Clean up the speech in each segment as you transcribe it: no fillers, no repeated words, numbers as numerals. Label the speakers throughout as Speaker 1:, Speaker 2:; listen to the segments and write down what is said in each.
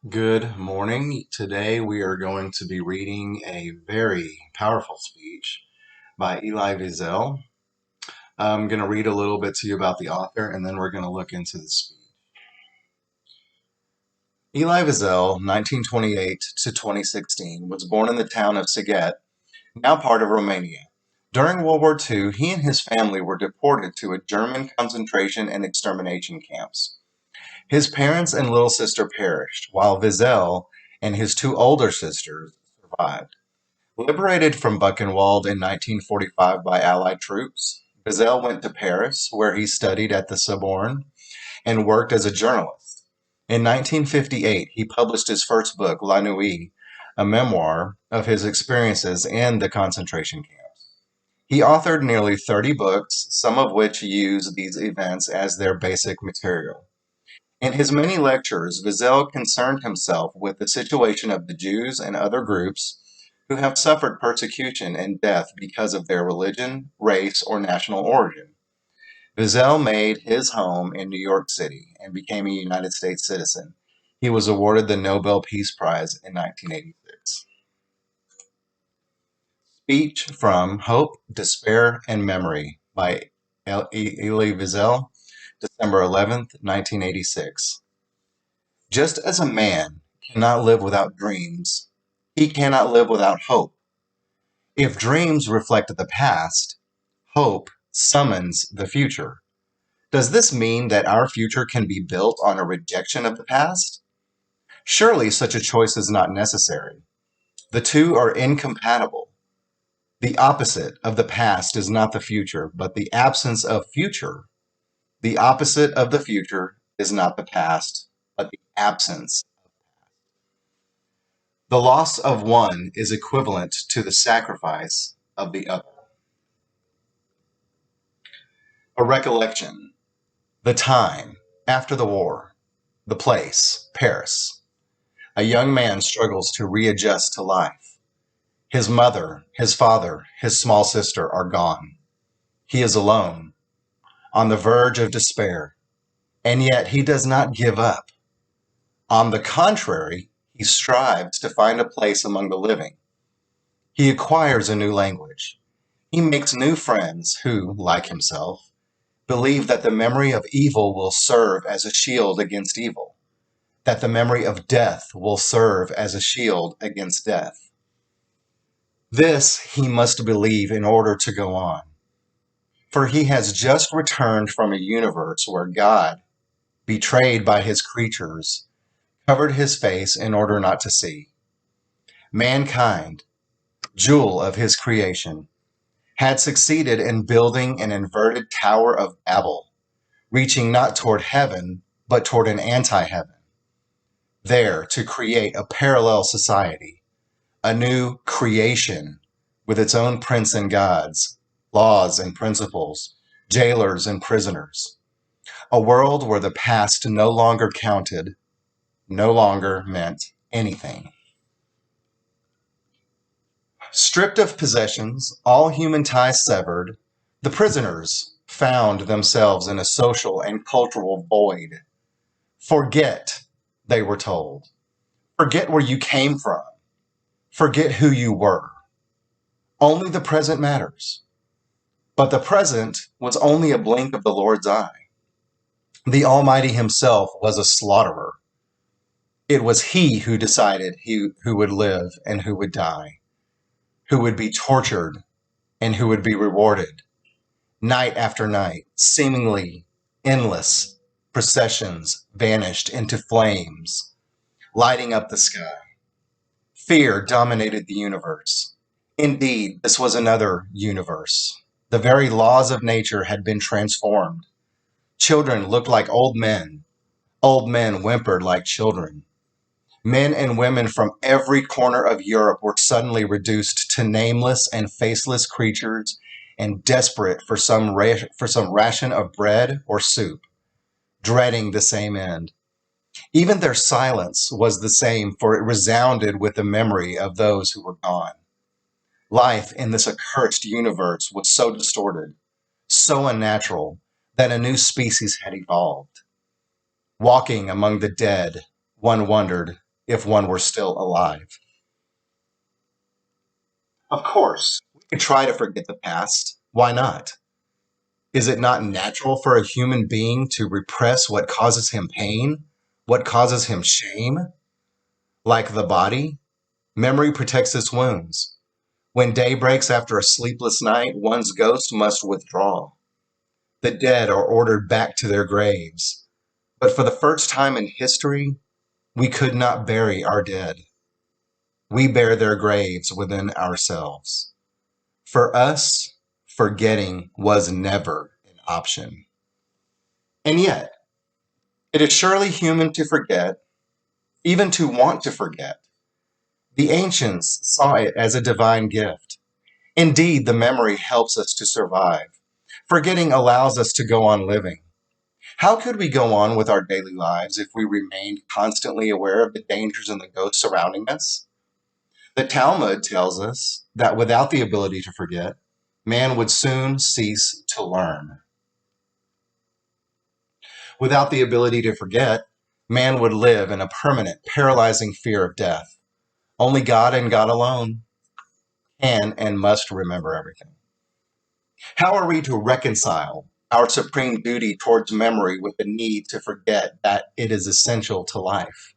Speaker 1: Good morning. Today we are going to be reading a very powerful speech by Elie Wiesel. I'm going to read a little bit to you about the author and then we're going to look into the speech. Elie Wiesel, 1928 to 2016, was born in the town of Sighet, now part of Romania. During World War II, he and his family were deported to a German concentration and extermination camps. His parents and little sister perished, while Wiesel and his two older sisters survived. Liberated from Buchenwald in 1945 by Allied troops, Wiesel went to Paris, where he studied at the Sorbonne and worked as a journalist. In 1958, he published his first book, La Nuit, a memoir of his experiences in the concentration camps. He authored nearly 30 books, some of which use these events as their basic material. In his many lectures, Wiesel concerned himself with the situation of the Jews and other groups who have suffered persecution and death because of their religion, race, or national origin. Wiesel made his home in New York City and became a United States citizen. He was awarded the Nobel Peace Prize in 1986. Speech from Hope, Despair, and Memory by Elie Wiesel, December 11th, 1986. Just as a man cannot live without dreams, he cannot live without hope. If dreams reflect the past, hope summons the future. Does this mean that our future can be built on a rejection of the past? Surely such a choice is not necessary. The two are incompatible. The opposite of the past is not the future, but the absence of future. The opposite of the future is not the past, but the absence. The loss of one is equivalent to the sacrifice of the other. A recollection. The time, after the war. The place, Paris. A young man struggles to readjust to life. His mother, his father, his small sister are gone. He is alone, on the verge of despair, and yet he does not give up. On the contrary, he strives to find a place among the living. He acquires a new language. He makes new friends who, like himself, believe that the memory of evil will serve as a shield against evil, that the memory of death will serve as a shield against death. This he must believe in order to go on, for he has just returned from a universe where God, betrayed by his creatures, covered his face in order not to see. Mankind, jewel of his creation, had succeeded in building an inverted Tower of Babel, reaching not toward heaven, but toward an anti-heaven, there to create a parallel society, a new creation with its own prince and gods, laws and principles, jailers and prisoners, a world where the past no longer counted, no longer meant anything. Stripped of possessions, all human ties severed, the prisoners found themselves in a social and cultural void. Forget, they were told. Forget where you came from. Forget who you were. Only the present matters. But the present was only a blink of the Lord's eye. The Almighty himself was a slaughterer. It was he who decided who would live and who would die, who would be tortured and who would be rewarded. Night after night, seemingly endless processions vanished into flames, lighting up the sky. Fear dominated the universe. Indeed, this was another universe. The very laws of nature had been transformed. Children looked like old men. Old men whimpered like children. Men and women from every corner of Europe were suddenly reduced to nameless and faceless creatures and desperate for some ration of bread or soup, dreading the same end. Even their silence was the same, for it resounded with the memory of those who were gone. Life in this accursed universe was so distorted, so unnatural, that a new species had evolved. Walking among the dead, one wondered, if one were still alive. Of course, we could try to forget the past. Why not? Is it not natural for a human being to repress what causes him pain, what causes him shame? Like the body, memory protects its wounds. When day breaks after a sleepless night, one's ghost must withdraw. The dead are ordered back to their graves. But for the first time in history, we could not bury our dead. We bear their graves within ourselves. For us, forgetting was never an option. And yet, it is surely human to forget, even to want to forget. The ancients saw it as a divine gift. Indeed, the memory helps us to survive. Forgetting allows us to go on living. How could we go on with our daily lives if we remained constantly aware of the dangers and the ghosts surrounding us? The Talmud tells us that without the ability to forget, man would soon cease to learn. Without the ability to forget, man would live in a permanent, paralyzing fear of death. Only God and God alone can and must remember everything. How are we to reconcile our supreme duty towards memory with the need to forget that it is essential to life?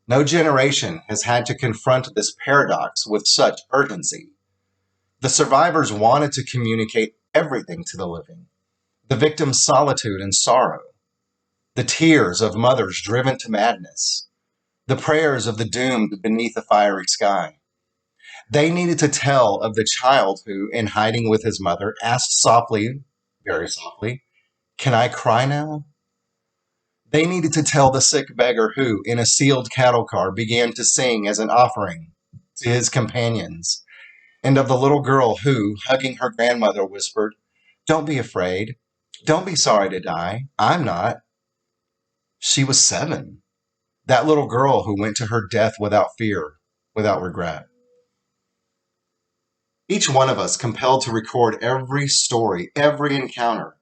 Speaker 1: No generation has had to confront this paradox with such urgency. The survivors wanted to communicate everything to the living: the victim's solitude and sorrow, the tears of mothers driven to madness, the prayers of the doomed beneath a fiery sky. They needed to tell of the child who, in hiding with his mother, asked softly, very softly, "Can I cry now?" They needed to tell the sick beggar who, in a sealed cattle car, began to sing as an offering to his companions, and of the little girl who, hugging her grandmother, whispered, "Don't be afraid. Don't be sorry to die. I'm not." She was 7. That little girl who went to her death without fear, without regret. Each one of us compelled to record every story, every encounter.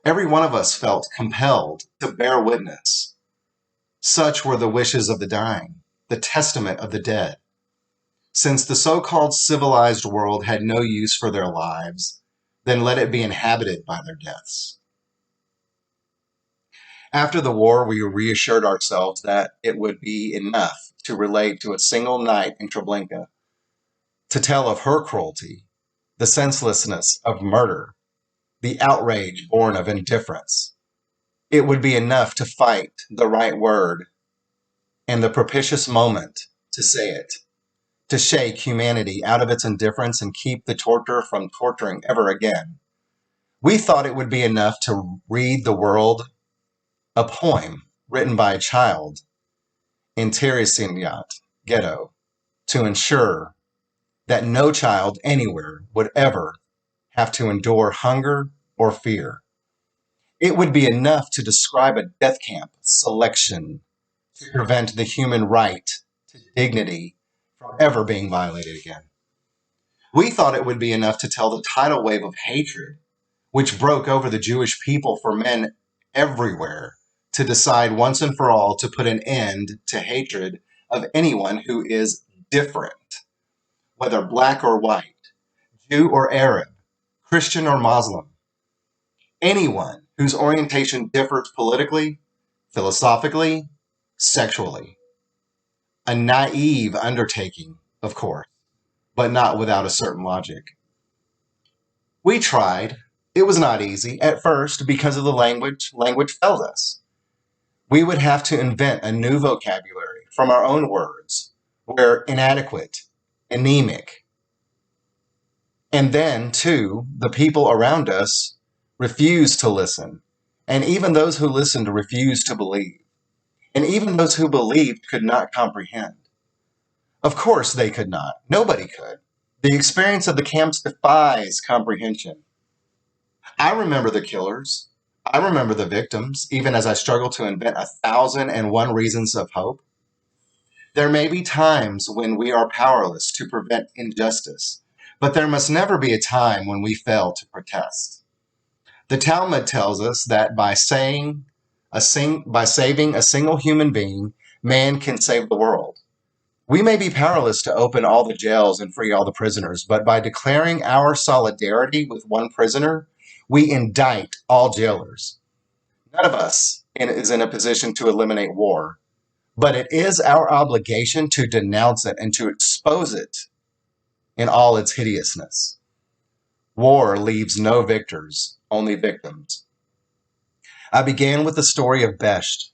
Speaker 1: Every one of us felt compelled to bear witness. Such were the wishes of the dying, the testament of the dead. Since the so-called civilized world had no use for their lives, then let it be inhabited by their deaths. After the war, we reassured ourselves that it would be enough to relate to a single night in Treblinka, to tell of her cruelty, the senselessness of murder, the outrage born of indifference. It would be enough to fight the right word and the propitious moment to say it, to shake humanity out of its indifference and keep the torturer from torturing ever again. We thought it would be enough to read the world a poem written by a child in Theresienstadt ghetto to ensure that no child anywhere would ever have to endure hunger or fear. It would be enough to describe a death camp selection to prevent the human right to dignity from ever being violated again. We thought it would be enough to tell the tidal wave of hatred which broke over the Jewish people for men everywhere to decide once and for all to put an end to hatred of anyone who is different, whether black or white, Jew or Arab, Christian or Muslim, anyone whose orientation differs politically, philosophically, sexually. A naive undertaking, of course, but not without a certain logic. We tried. It was not easy at first because of the language. Language failed us. We would have to invent a new vocabulary from our own words, where inadequate, anemic. And then, too, the people around us refused to listen. And even those who listened refused to believe. And even those who believed could not comprehend. Of course they could not. Nobody could. The experience of the camps defies comprehension. I remember the killers. I remember the victims, even as I struggle to invent 1,001 reasons of hope. There may be times when we are powerless to prevent injustice, but there must never be a time when we fail to protest. The Talmud tells us that by saving a single human being, Man can save the world. We may be powerless to open all the jails and free all the prisoners, but by declaring our solidarity with one prisoner, we indict all jailers. None of us is in a position to eliminate war, but it is our obligation to denounce it and to expose it in all its hideousness. War leaves no victors, only victims. I began with the story of Besht,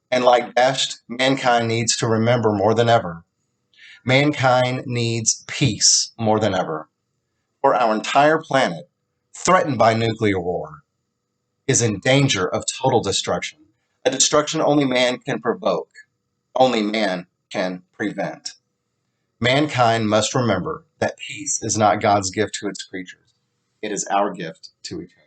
Speaker 1: and like Besht, mankind needs to remember more than ever. Mankind needs peace more than ever. For our entire planet, threatened by nuclear war, is in danger of total destruction, a destruction only man can provoke, only man can prevent. Mankind must remember that peace is not God's gift to its creatures. It is our gift to each other.